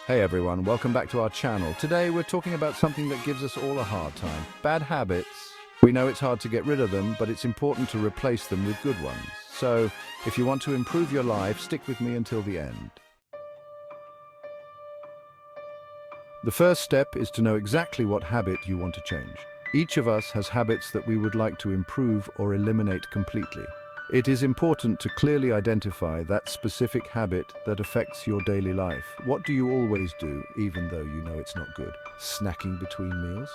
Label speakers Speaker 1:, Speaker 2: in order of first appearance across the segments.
Speaker 1: Hey everyone, welcome back to our channel. Today we're talking about something that gives us all a hard time. Bad habits. We know it's hard to get rid of them, but it's important to replace them with good ones. So, if you want to improve your life, stick with me until the end. The first step is to know exactly what habit you want to change. Each of us has habits that we would like to improve or eliminate completely. It is important to clearly identify that specific habit that affects your daily life. What do you always do, even though you know it's not good? Snacking between meals?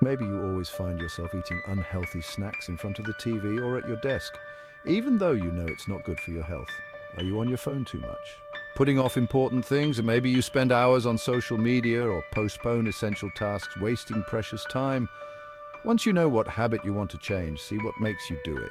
Speaker 1: Maybe you always find yourself eating unhealthy snacks in front of the TV or at your desk, even though you know it's not good for your health. Are you on your phone too much? Putting off important things, and maybe you spend hours on social media or postpone essential tasks, wasting precious time. Once you know what habit you want to change, see what makes you do it.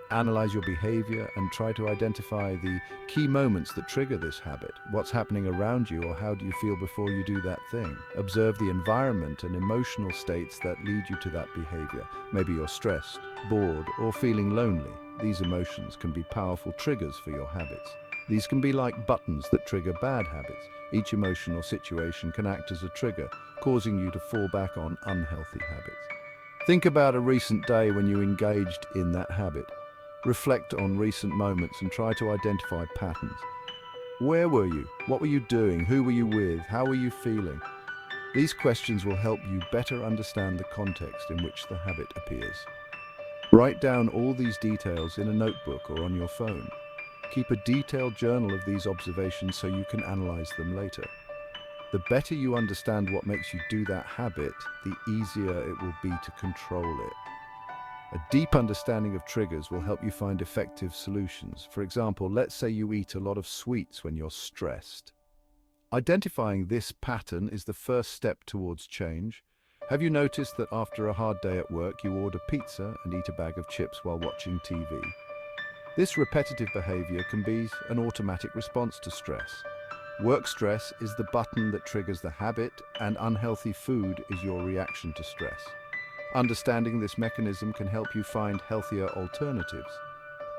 Speaker 1: Analyze your behavior and try to identify the key moments that trigger this habit. What's happening around you, or how do you feel before you do that thing? Observe the environment and emotional states that lead you to that behavior. Maybe you're stressed, bored, or feeling lonely. These emotions can be powerful triggers for your habits. These can be like buttons that trigger bad habits. Each emotional situation can act as a trigger, causing you to fall back on unhealthy habits. Think about a recent day when you engaged in that habit. Reflect on recent moments and try to identify patterns. Where were you? What were you doing? Who were you with? How were you feeling? These questions will help you better understand the context in which the habit appears. Write down all these details in a notebook or on your phone. Keep a detailed journal of these observations so you can analyze them later. The better you understand what makes you do that habit, the easier it will be to control it. A deep understanding of triggers will help you find effective solutions. For example, let's say you eat a lot of sweets when you're stressed. Identifying this pattern is the first step towards change. Have you noticed that after a hard day at work, you order pizza and eat a bag of chips while watching TV? This repetitive behavior can be an automatic response to stress. Work stress is the button that triggers the habit, and unhealthy food is your reaction to stress. Understanding this mechanism can help you find healthier alternatives.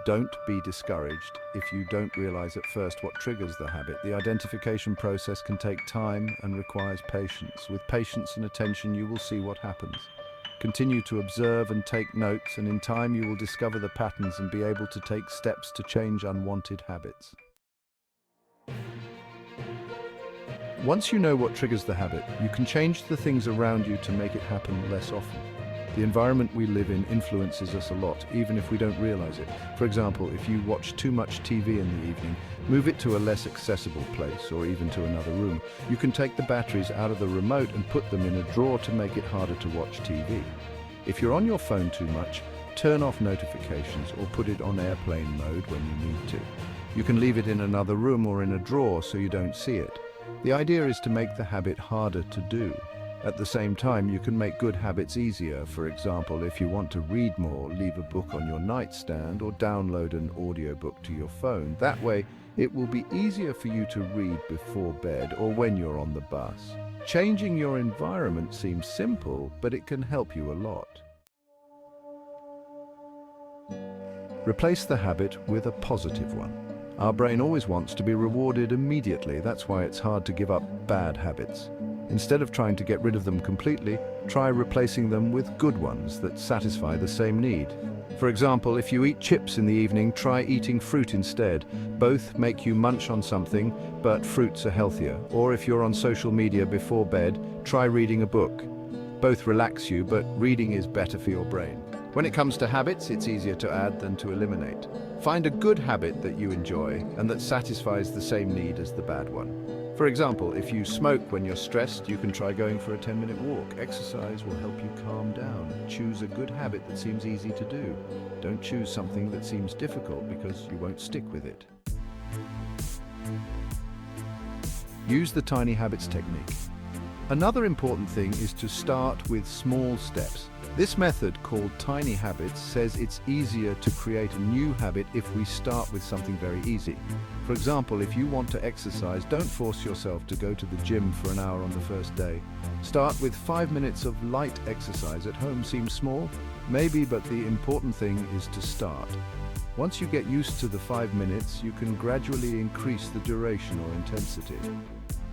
Speaker 1: Don't be discouraged if you don't realize at first what triggers the habit. The identification process can take time and requires patience. With patience and attention, you will see what happens. Continue to observe and take notes, and in time you will discover the patterns and be able to take steps to change unwanted habits. Once you know what triggers the habit, you can change the things around you to make it happen less often. The environment we live in influences us a lot, even if we don't realize it. For example, if you watch too much TV in the evening, move it to a less accessible place or even to another room. You can take the batteries out of the remote and put them in a drawer to make it harder to watch TV. If you're on your phone too much, turn off notifications or put it on airplane mode when you need to. You can leave it in another room or in a drawer so you don't see it. The idea is to make the habit harder to do. At the same time, you can make good habits easier. For example, if you want to read more, leave a book on your nightstand or download an audiobook to your phone. That way, it will be easier for you to read before bed or when you're on the bus. Changing your environment seems simple, but it can help you a lot. Replace the habit with a positive one. Our brain always wants to be rewarded immediately. That's why it's hard to give up bad habits. Instead of trying to get rid of them completely, try replacing them with good ones that satisfy the same need. For example, if you eat chips in the evening, try eating fruit instead. Both make you munch on something, but fruits are healthier. Or if you're on social media before bed, try reading a book. Both relax you, but reading is better for your brain. When it comes to habits, it's easier to add than to eliminate. Find a good habit that you enjoy and that satisfies the same need as the bad one. For example, if you smoke when you're stressed, you can try going for a 10-minute walk. Exercise will help you calm down. Choose a good habit that seems easy to do. Don't choose something that seems difficult because you won't stick with it. Use the tiny habits technique. Another important thing is to start with small steps. This method, called tiny habits, says it's easier to create a new habit if we start with something very easy. For example, if you want to exercise, don't force yourself to go to the gym for an hour on the first day. Start with 5 minutes of light exercise at home. Seems small? Maybe, but the important thing is to start. Once you get used to the 5 minutes, you can gradually increase the duration or intensity.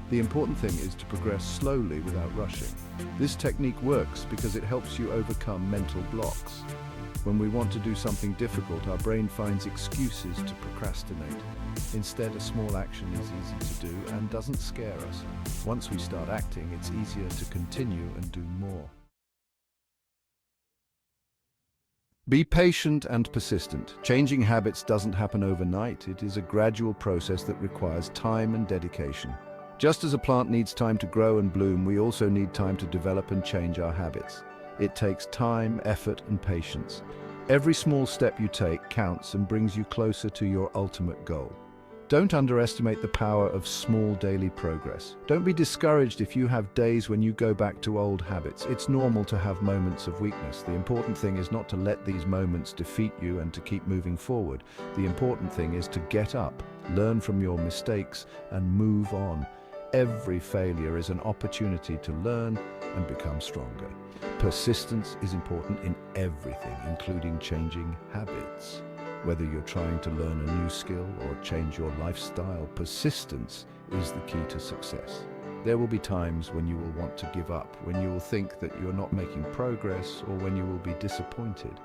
Speaker 1: The important thing is to progress slowly without rushing. This technique works because it helps you overcome mental blocks. When we want to do something difficult, our brain finds excuses to procrastinate. Instead, a small action is easy to do and doesn't scare us. Once we start acting, it's easier to continue and do more. Be patient and persistent. Changing habits doesn't happen overnight. It is a gradual process that requires time and dedication. Just as a plant needs time to grow and bloom, we also need time to develop and change our habits. It takes time, effort, and patience. Every small step you take counts and brings you closer to your ultimate goal. Don't underestimate the power of small daily progress. Don't be discouraged if you have days when you go back to old habits. It's normal to have moments of weakness. The important thing is not to let these moments defeat you and to keep moving forward. The important thing is to get up, learn from your mistakes, and move on. Every failure is an opportunity to learn and become stronger. Persistence is important in everything, including changing habits. Whether you're trying to learn a new skill or change your lifestyle, persistence is the key to success. There will be times when you will want to give up, when you will think that you're not making progress, or when you will be disappointed.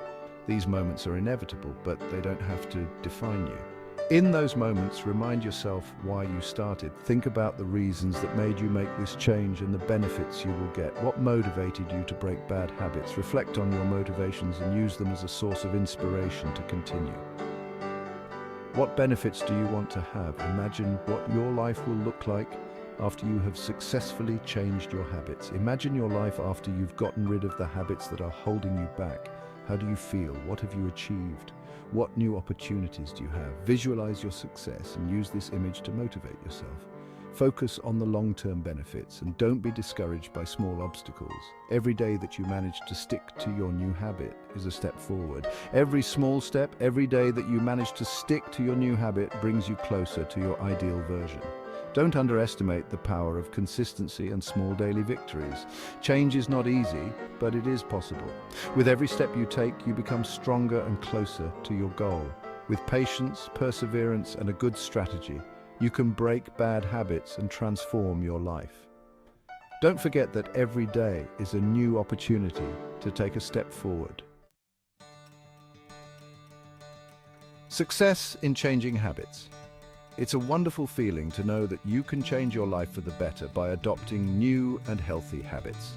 Speaker 1: These moments are inevitable, but they don't have to define you. In those moments, remind yourself why you started. Think about the reasons that made you make this change and the benefits you will get. What motivated you to break bad habits? Reflect on your motivations and use them as a source of inspiration to continue. What benefits do you want to have? Imagine what your life will look like after you have successfully changed your habits. Imagine your life after you've gotten rid of the habits that are holding you back. How do you feel? What have you achieved? What new opportunities do you have? Visualize your success and use this image to motivate yourself. Focus on the long-term benefits and don't be discouraged by small obstacles. Every day that you manage to stick to your new habit is a step forward. Every small step, every day that you manage to stick to your new habit brings you closer to your ideal version. Don't underestimate the power of consistency and small daily victories. Change is not easy, but it is possible. With every step you take, you become stronger and closer to your goal. With patience, perseverance, and a good strategy, you can break bad habits and transform your life. Don't forget that every day is a new opportunity to take a step forward. Success in changing habits. It's a wonderful feeling to know that you can change your life for the better by adopting new and healthy habits.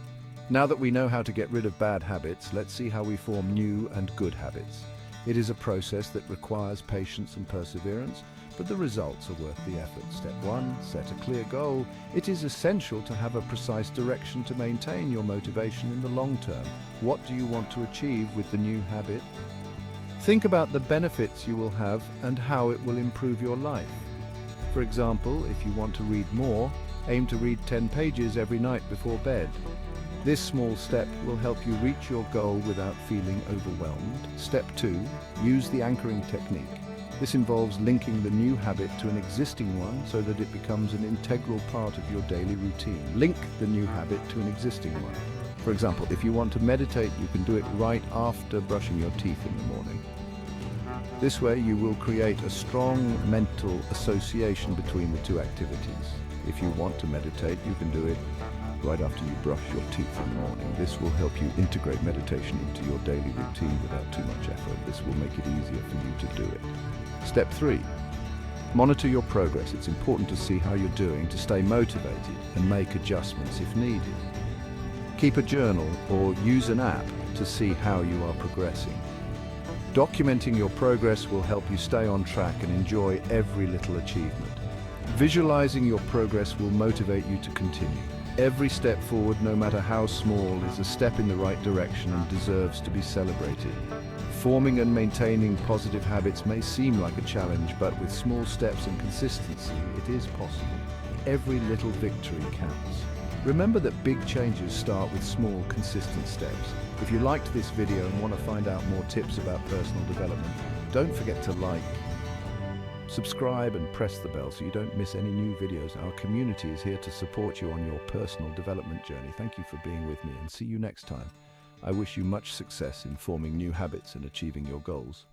Speaker 1: Now that we know how to get rid of bad habits, let's see how we form new and good habits. It is a process that requires patience and perseverance, but the results are worth the effort. Step 1, set a clear goal. It is essential to have a precise direction to maintain your motivation in the long term. What do you want to achieve with the new habit? Think about the benefits you will have and how it will improve your life. For example, if you want to read more, aim to read 10 pages every night before bed. This small step will help you reach your goal without feeling overwhelmed. Step 2, use the anchoring technique. This involves linking the new habit to an existing one so that it becomes an integral part of your daily routine. Link the new habit to an existing one. For example, if you want to meditate, you can do it right after brushing your teeth in the morning. This way you will create a strong mental association between the two activities. If you want to meditate, you can do it right after you brush your teeth in the morning. This will help you integrate meditation into your daily routine without too much effort. This will make it easier for you to do it. Step 3. Monitor your progress. It's important to see how you're doing to stay motivated and make adjustments if needed. Keep a journal or use an app to see how you are progressing. Documenting your progress will help you stay on track and enjoy every little achievement. Visualizing your progress will motivate you to continue. Every step forward, no matter how small, is a step in the right direction and deserves to be celebrated. Forming and maintaining positive habits may seem like a challenge, but with small steps and consistency, it is possible. Every little victory counts. Remember that big changes start with small, consistent steps. If you liked this video and want to find out more tips about personal development, don't forget to like, subscribe and press the bell so you don't miss any new videos. Our community is here to support you on your personal development journey. Thank you for being with me and see you next time. I wish you much success in forming new habits and achieving your goals.